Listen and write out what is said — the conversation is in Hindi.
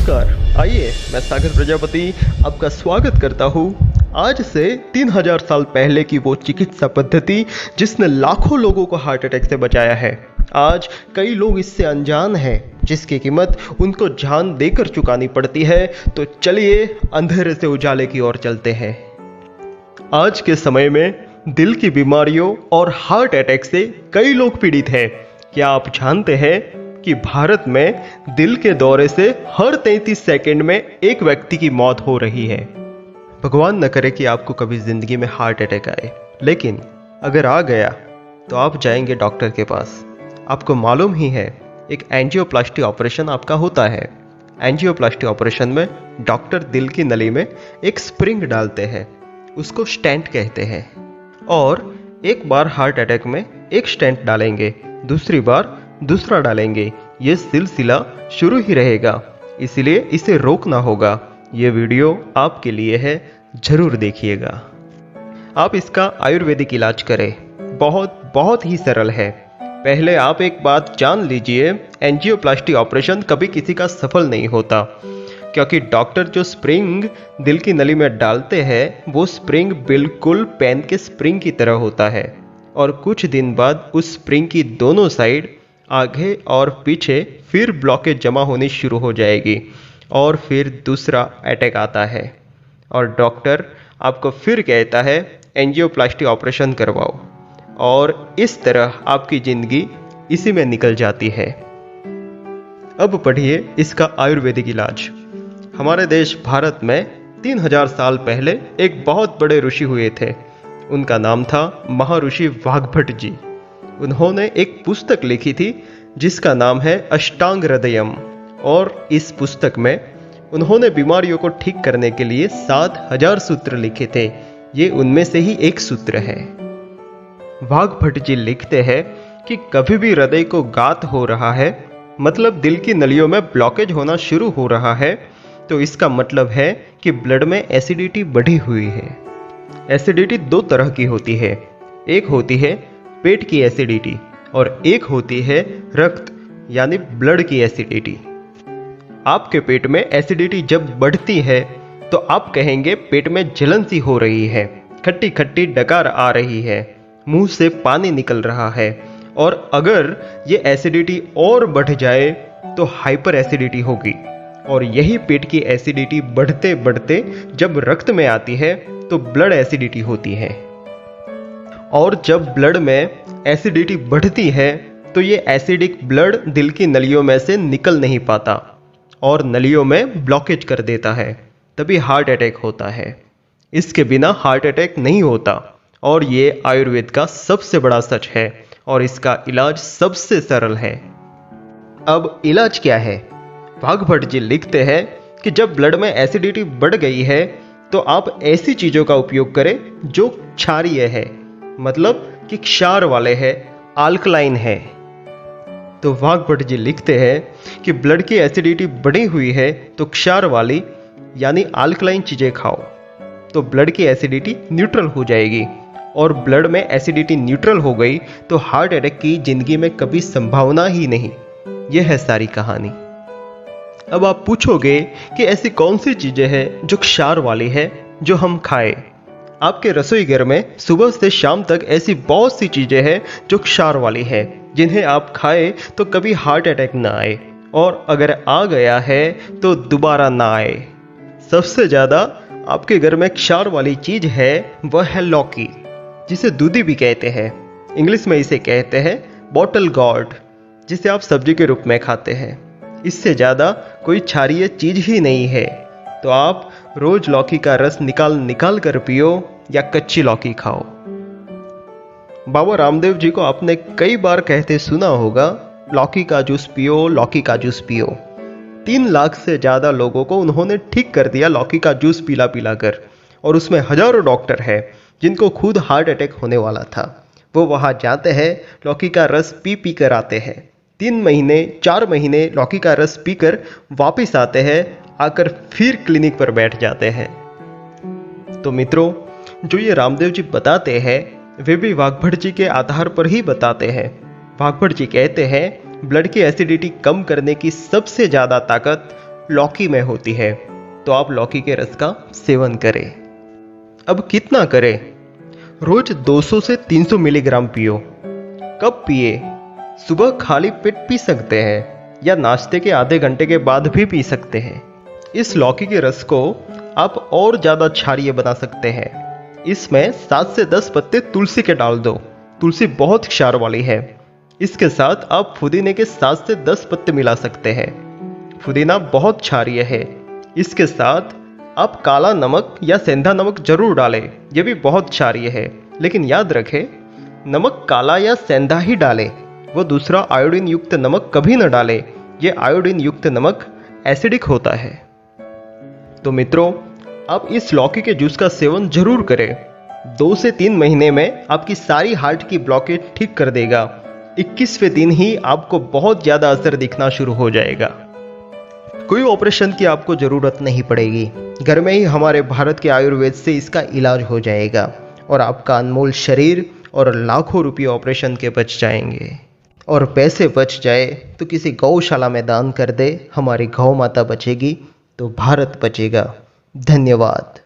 नमस्कार, आइए मैं सागर प्रजापति आपका स्वागत करता हूँ आज से 3000 साल पहले की वो चिकित्सा पद्धति जिसने लाखों लोगों को हार्ट अटैक से बचाया है। आज कई लोग इससे अनजान हैं, जिसकी कीमत उनको जान देकर चुकानी पड़ती है। तो चलिए अंधेरे से उजाले की ओर चलते हैं। आज के समय में दिल की बीमारियों और हार्ट अटैक से कई लोग पीड़ित हैं। क्या आप जानते हैं कि भारत में दिल के दौरे से हर 33 सेकंड में एक व्यक्ति की मौत हो रही है। भगवान न करे कि आपको कभी जिंदगी में हार्ट अटैक आए, लेकिन अगर आ गया तो आप जाएंगे डॉक्टर के पास। आपको मालूम ही है, एक एंजियोप्लास्टी ऑपरेशन आपका होता है। एंजियोप्लास्टी ऑपरेशन में डॉक्टर दिल की नली में एक स्प्रिंग डालते हैं, उसको स्टेंट कहते हैं। और एक बार हार्ट अटैक में एक स्टेंट डालेंगे, दूसरी बार दूसरा डालेंगे। ये सिलसिला शुरू ही रहेगा, इसलिए इसे रोकना होगा। ये वीडियो आपके लिए है, जरूर देखिएगा। आप इसका आयुर्वेदिक इलाज करें, बहुत ही सरल है। पहले आप एक बात जान लीजिए, एंजियोप्लास्टी ऑपरेशन कभी किसी का सफल नहीं होता, क्योंकि डॉक्टर जो स्प्रिंग दिल की नली में डालते हैं वो स्प्रिंग बिल्कुल पेन के स्प्रिंग की तरह होता है। और कुछ दिन बाद उस स्प्रिंग की दोनों साइड, आगे और पीछे, फिर ब्लॉकेज जमा होनी शुरू हो जाएगी और फिर दूसरा अटैक आता है और डॉक्टर आपको फिर कहता है एंजियोप्लास्टी ऑपरेशन करवाओ। और इस तरह आपकी ज़िंदगी इसी में निकल जाती है। अब पढ़िए इसका आयुर्वेदिक इलाज। हमारे देश भारत में 3000 साल पहले एक बहुत बड़े ऋषि हुए थे। उनका नाम था महर्षि वाग्भट जी। उन्होंने एक पुस्तक लिखी थी जिसका नाम है अष्टांग हृदयम। और इस पुस्तक में उन्होंने बीमारियों को ठीक करने के लिए 7000 सूत्र लिखे थे। ये उनमें से ही एक सूत्र है। वाग्भट जी लिखते हैं कि कभी भी हृदय को घात हो रहा है, मतलब दिल की नलियों में ब्लॉकेज होना शुरू हो रहा है, तो इसका मतलब है कि ब्लड में एसिडिटी बढ़ी हुई है। एसिडिटी दो तरह की होती है, एक होती है पेट की एसिडिटी और एक होती है रक्त यानी ब्लड की एसिडिटी। आपके पेट में एसिडिटी जब बढ़ती है तो आप कहेंगे पेट में जलन सी हो रही है, खट्टी खट्टी डकार आ रही है, मुंह से पानी निकल रहा है। और अगर ये एसिडिटी और बढ़ जाए तो हाइपर एसिडिटी होगी। और यही पेट की एसिडिटी बढ़ते बढ़ते जब रक्त में आती है तो ब्लड एसिडिटी होती है। और जब ब्लड में एसिडिटी बढ़ती है तो ये एसिडिक ब्लड दिल की नलियों में से निकल नहीं पाता और नलियों में ब्लॉकेज कर देता है, तभी हार्ट अटैक होता है। इसके बिना हार्ट अटैक नहीं होता और ये आयुर्वेद का सबसे बड़ा सच है और इसका इलाज सबसे सरल है। अब इलाज क्या है? वाग्भट जी लिखते हैं कि जब ब्लड में एसिडिटी बढ़ गई है तो आप ऐसी चीज़ों का उपयोग करें जो क्षारीय है, मतलब कि क्षार वाले हैं, अल्कलाइन है। तो वाग्भट जी लिखते हैं कि ब्लड की एसिडिटी बढ़ी हुई है तो क्षार वाली यानी अल्कलाइन चीज़ें खाओ, तो ब्लड की एसिडिटी न्यूट्रल हो जाएगी। और ब्लड में एसिडिटी न्यूट्रल हो गई तो हार्ट अटैक की जिंदगी में कभी संभावना ही नहीं। यह है सारी कहानी। अब आप पूछोगे कि ऐसी कौन सी चीज़ें हैं जो क्षार वाली है जो हम खाएं? आपके रसोई घर में सुबह से शाम तक ऐसी बहुत सी चीज़ें हैं जो क्षार वाली है, जिन्हें आप खाएं तो कभी हार्ट अटैक ना आए, और अगर आ गया है तो दोबारा ना आए। सबसे ज़्यादा आपके घर में क्षार वाली चीज़ है वह है लौकी, जिसे दूधी भी कहते हैं। इंग्लिश में इसे कहते हैं बॉटल गॉर्ड, जिसे आप सब्जी के रूप में खाते हैं। इससे ज़्यादा कोई क्षारीय चीज़ ही नहीं है। तो आप रोज लौकी का रस निकाल कर पियो या कच्ची लौकी खाओ। बाबा रामदेव जी को आपने कई बार कहते सुना होगा, लौकी का जूस पियो, लौकी का जूस पियो। 3 लाख से ज़्यादा लोगों को उन्होंने ठीक कर दिया लौकी का जूस पिला पिला कर। और उसमें हजारों डॉक्टर हैं जिनको खुद हार्ट अटैक होने वाला था। वो वहाँ जाते हैं, लौकी का रस पी कर आते हैं। 3 महीने 4 महीने लौकी का रस पीकर वापिस आते हैं, आकर फिर क्लिनिक पर बैठ जाते हैं। तो मित्रों, जो ये रामदेव जी बताते हैं वे भी वाग्भट जी के आधार पर ही बताते हैं। वाग्भट जी कहते हैं ब्लड की एसिडिटी कम करने की सबसे ज़्यादा ताकत लौकी में होती है, तो आप लौकी के रस का सेवन करें। अब कितना करें? रोज 200 से 300 मिलीग्राम पियो। कब पिए? सुबह खाली पेट पी सकते हैं या नाश्ते के आधे घंटे के बाद भी पी सकते हैं। इस लौकी के रस को आप और ज़्यादा क्षारीय बना सकते हैं। इसमें 7 से 10 पत्ते तुलसी के डाल दो। तुलसी बहुत क्षार वाली है। इसके साथ आप पुदीने के 7 से 10 पत्ते मिला सकते हैं। पुदीना बहुत क्षारीय है। इसके साथ आप काला नमक या सेंधा नमक जरूर डालें, यह भी बहुत क्षारीय है। लेकिन याद रखें, नमक काला या सेंधा ही डालें, वो दूसरा आयोडीन युक्त नमक कभी न डालें। ये आयोडीन युक्त नमक एसिडिक होता है। तो मित्रों, आप इस लौकी के जूस का सेवन जरूर करें। 2 से 3 महीने में आपकी सारी हार्ट की ब्लॉकेज ठीक कर देगा। 21वें दिन ही आपको बहुत ज़्यादा असर दिखना शुरू हो जाएगा। कोई ऑपरेशन की आपको ज़रूरत नहीं पड़ेगी। घर में ही हमारे भारत के आयुर्वेद से इसका इलाज हो जाएगा और आपका अनमोल शरीर और लाखों रुपये ऑपरेशन के बच जाएंगे। और पैसे बच जाए तो किसी गौशाला में दान कर दे। हमारी गौ माता बचेगी तो भारत बचेगा। धन्यवाद।